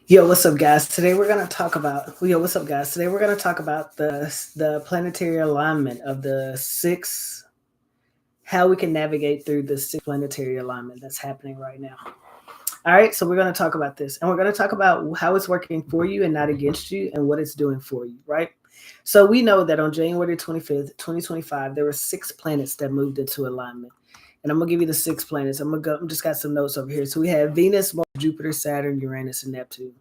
Yo, what's up, guys? Today we're gonna talk about what's up, guys? Today we're gonna talk about the planetary alignment of the six, how we can navigate through the six planetary alignment that's happening right now. All right, so we're gonna talk about this, and we're gonna talk about how it's working for you and not against you, and what it's doing for you. Right. So we know that on January 25th, 2025, there were six planets that moved into alignment. And I'm gonna give you the six planets. I'm just got some notes over here. So we have Venus, Mars, Jupiter, Saturn, Uranus, and Neptune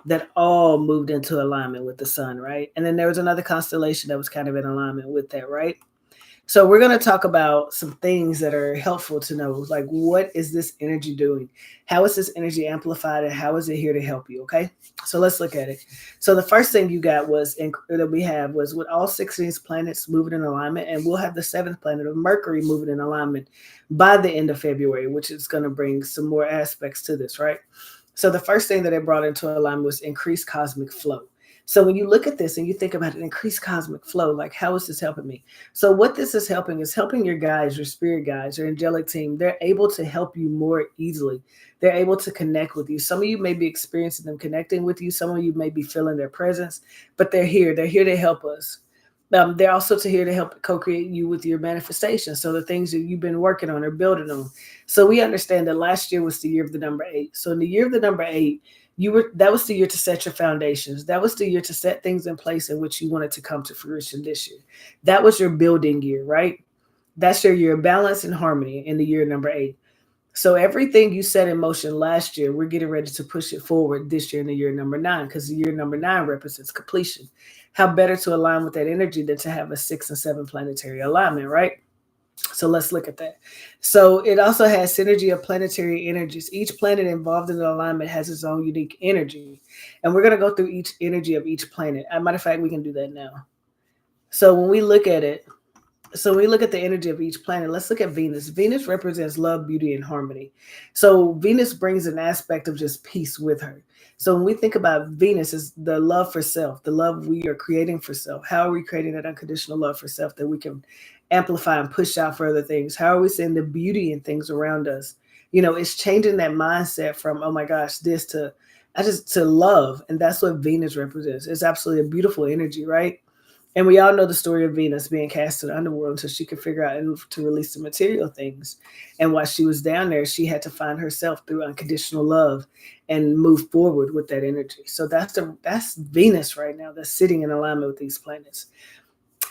that all moved into alignment with the sun, right? And then there was another constellation that was kind of in alignment with that, right? So we're going to talk about some things that are helpful to know, like what is this energy doing? How is this energy amplified, and how is it here to help you? Okay, so let's look at it. So the first thing you got that we have was with all six of these planets moving in alignment, and we'll have the seventh planet of Mercury moving in alignment by the end of February, which is going to bring some more aspects to this, right? So the first thing that it brought into alignment was increased cosmic flow. So when you look at this and you think about an increased cosmic flow, like how is this helping me? So what this is helping your guides, your spirit guides, your angelic team. They're able to help you more easily. They're able to connect with you. Some of you may be experiencing them connecting with you. Some of you may be feeling their presence, but they're here. They're here to help us. They're also here to help co-create you with your manifestation. So the things that you've been working on or building on. So we understand that last year was the year of the number 8. So in the year of the number 8, that was the year to set your foundations. That was the year to set things in place in which you wanted to come to fruition this year. That was your building year, right? That's your year of balance and harmony in the year number 8. So everything you set in motion last year, we're getting ready to push it forward this year in the year number 9, because the year number 9 represents completion. How better to align with that energy than to have a 6 and 7 planetary alignment, right? So let's look at that. So it also has synergy of planetary energies. Each planet involved in the alignment has its own unique energy. And we're going to go through each energy of each planet. As a matter of fact, we can do that now. So when we look at it, so we look at the energy of each planet. Let's look at Venus. Venus represents love, beauty, and harmony. So Venus brings an aspect of just peace with her. So when we think about Venus, is the love for self, the love we are creating for self. How are we creating that unconditional love for self that we can amplify and push out for other things? How are we seeing the beauty in things around us? It's changing that mindset from, oh my gosh, this to I just to love. And that's what Venus represents. It's absolutely a beautiful energy, right? And we all know the story of Venus being cast to the underworld until she could figure out and to release the material things. And while she was down there, she had to find herself through unconditional love and move forward with that energy. So that's Venus right now. That's sitting in alignment with these planets.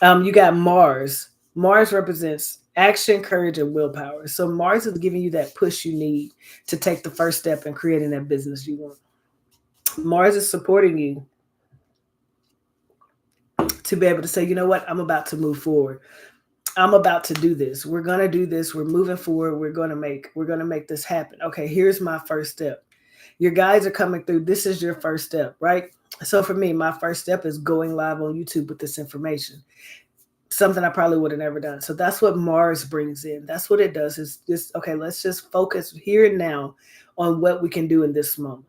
You got Mars. Mars represents action, courage, and willpower. So Mars is giving you that push you need to take the first step in creating that business you want. Mars is supporting you to be able to say, you know what, I'm about to move forward. I'm about to do this. We're gonna do this. We're moving forward. We're gonna make this happen. Okay, here's my first step. Your guides are coming through. This is your first step, right? So for me, my first step is going live on YouTube with this information. Something I probably would have never done. So that's what Mars brings in. That's what it does. Is just okay, let's just focus here and now on what we can do in this moment.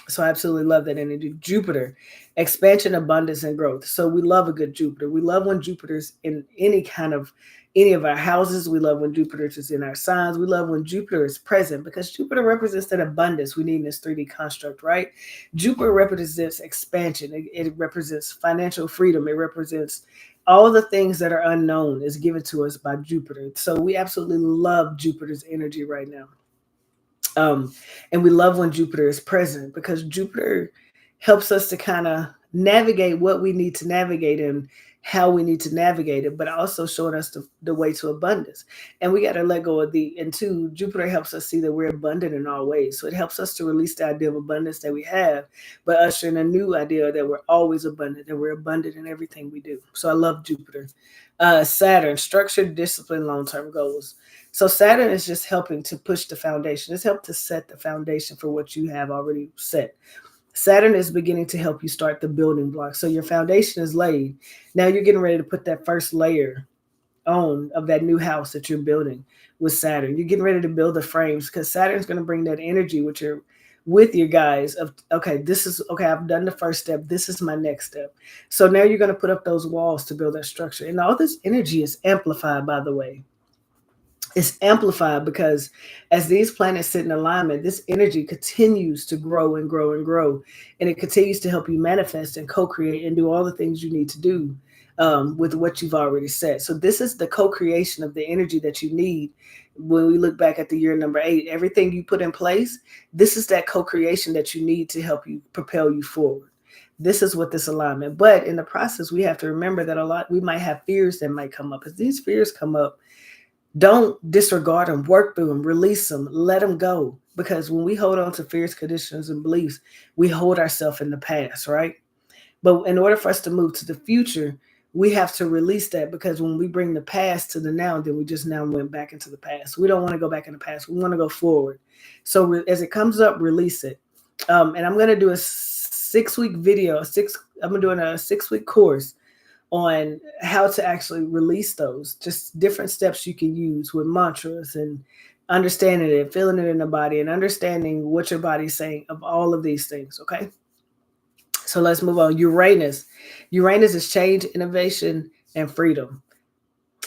So I absolutely love that energy. Jupiter, expansion, abundance, and growth. So we love a good Jupiter. We love when Jupiter's in any of our houses. We love when Jupiter is in our signs. We love when Jupiter is present because Jupiter represents that abundance we need in this 3D construct, right? Jupiter represents expansion. It represents financial freedom. It represents all the things that are unknown is given to us by Jupiter. So we absolutely love Jupiter's energy right now. Um, and we love when Jupiter is present because Jupiter helps us to kind of navigate what we need to navigate and how we need to navigate it, but also showing us the way to abundance. And we got to let go of and two, Jupiter helps us see that we're abundant in all ways. So it helps us to release the idea of abundance that we have, but usher in a new idea that we're always abundant, that we're abundant in everything we do. So I love Jupiter. Saturn, structured, discipline, long-term goals. So Saturn is just helping to push the foundation. It's helped to set the foundation for what you have already set. Saturn is beginning to help you start the building blocks. So your foundation is laid. Now you're getting ready to put that first layer on of that new house that you're building with Saturn. You're getting ready to build the frames because Saturn's going to bring that energy with your guys of okay, this is okay, I've done the first step. This is my next step. So now you're going to put up those walls to build that structure. And all this energy is amplified, by the way, It's amplified because as these planets sit in alignment, this energy continues to grow and grow and grow. And it continues to help you manifest and co create and do all the things you need to do with what you've already set. So, this is the co creation of the energy that you need when we look back at the year number 8. Everything you put in place, this is that co creation that you need to help you propel you forward. This is what this alignment. But in the process, we have to remember that we might have fears that might come up. As these fears come up, don't disregard them, work through them, release them, let them go. Because when we hold on to fears, conditions, and beliefs, we hold ourselves in the past, right? But in order for us to move to the future, we have to release that, because when we bring the past to the now, then we just now went back into the past. We don't want to go back in the past. We want to go forward. So as it comes up, release it. And I'm going to do a 6-week video. I'm doing a 6-week course on how to actually release those, just different steps you can use with mantras and understanding it, feeling it in the body, and understanding what your body's saying of all of these things. Okay. So let's move on. Uranus. Uranus is change, innovation, and freedom.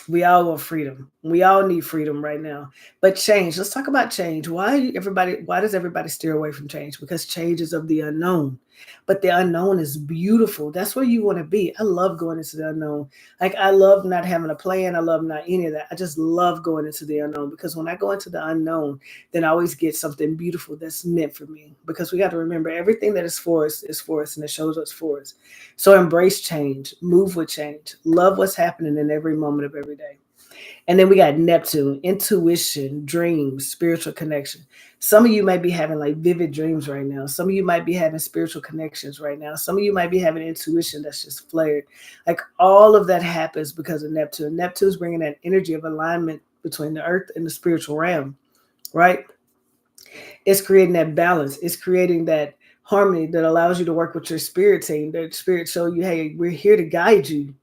We all want freedom. We all need freedom right now. But change. Let's talk about change. Why does everybody steer away from change? Because change is of the unknown. But the unknown is beautiful. That's where you want to be. I love going into the unknown. Like, I love not having a plan. I love not any of that. I just love going into the unknown, because when I go into the unknown, then I always get something beautiful that's meant for me. Because we got to remember, everything that is for us, and it shows us for us. So embrace change, move with change, love what's happening in every moment of every day. And then we got Neptune, intuition, dreams, spiritual connection. Some of you might be having like vivid dreams right now. Some of you might be having spiritual connections right now. Some of you might be having intuition that's just flared. Like, all of that happens because of Neptune. Neptune's bringing that energy of alignment between the earth and the spiritual realm, right? It's creating that balance. It's creating that harmony that allows you to work with your spirit team. That spirit show you, hey, we're here to guide you.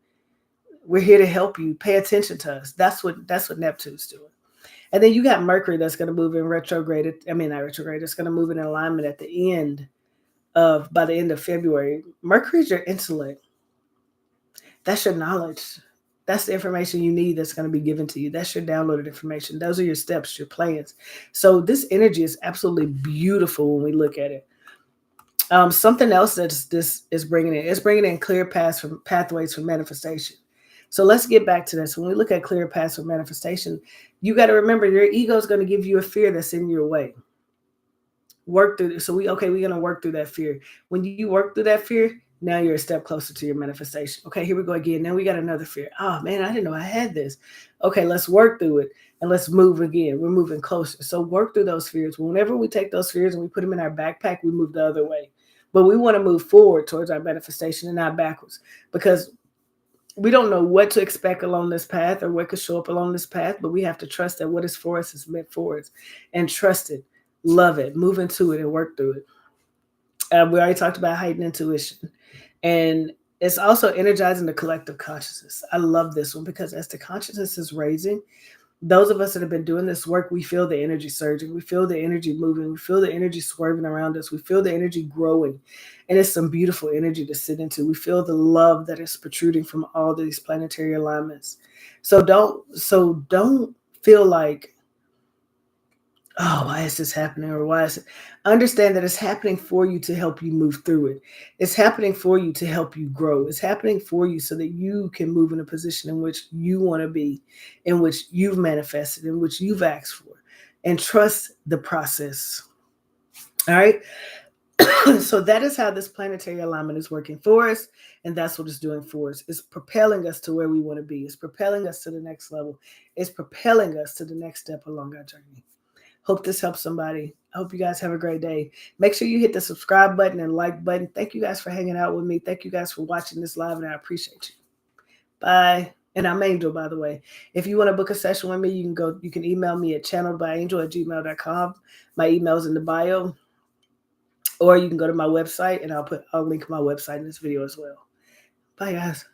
We're here to help you. Pay attention to us. That's what Neptune's doing. And then you got Mercury that's going to move in retrograde. I mean, not retrograde. It's going to move in alignment at the end by the end of February. Mercury is your intellect. That's your knowledge. That's the information you need that's going to be given to you. That's your downloaded information. Those are your steps, your plans. So this energy is absolutely beautiful when we look at it. Something else that this is bringing in, it's bringing in clear pathways for manifestation. So let's get back to this. When we look at clear paths for manifestation, you got to remember, your ego is going to give you a fear that's in your way. Work through it. So we're going to work through that fear. When you work through that fear, now you're a step closer to your manifestation. Okay, here we go again. Now we got another fear. Oh man, I didn't know I had this. Okay, let's work through it and let's move again. We're moving closer. So work through those fears. Whenever we take those fears and we put them in our backpack, we move the other way. But we want to move forward towards our manifestation and not backwards, because we don't know what to expect along this path or what could show up along this path, but we have to trust that what is for us is meant for us, and trust it, love it, move into it, and work through it. We already talked about heightened intuition, and it's also energizing the collective consciousness. I love this one, because as the consciousness is raising, those of us that have been doing this work, we feel the energy surging. We feel the energy moving. We feel the energy swerving around us. We feel the energy growing. And it's some beautiful energy to sit into. We feel the love that is protruding from all these planetary alignments. So don't feel like, oh, why is this happening? Or why is it? Understand that it's happening for you to help you move through it. It's happening for you to help you grow. It's happening for you so that you can move in a position in which you want to be, in which you've manifested, in which you've asked for. And trust the process. All right. So that is how this planetary alignment is working for us. And that's what it's doing for us. It's propelling us to where we want to be. It's propelling us to the next level. It's propelling us to the next step along our journey. Hope this helps somebody. I hope you guys have a great day. Make sure you hit the subscribe button and like button. Thank you guys for hanging out with me. Thank you guys for watching this live, and I appreciate you. Bye. And I'm Angel, by the way. If you want to book a session with me, you can email me at channeledbyangel@gmail.com. My email is in the bio. Or you can go to my website, and I'll link my website in this video as well. Bye, guys.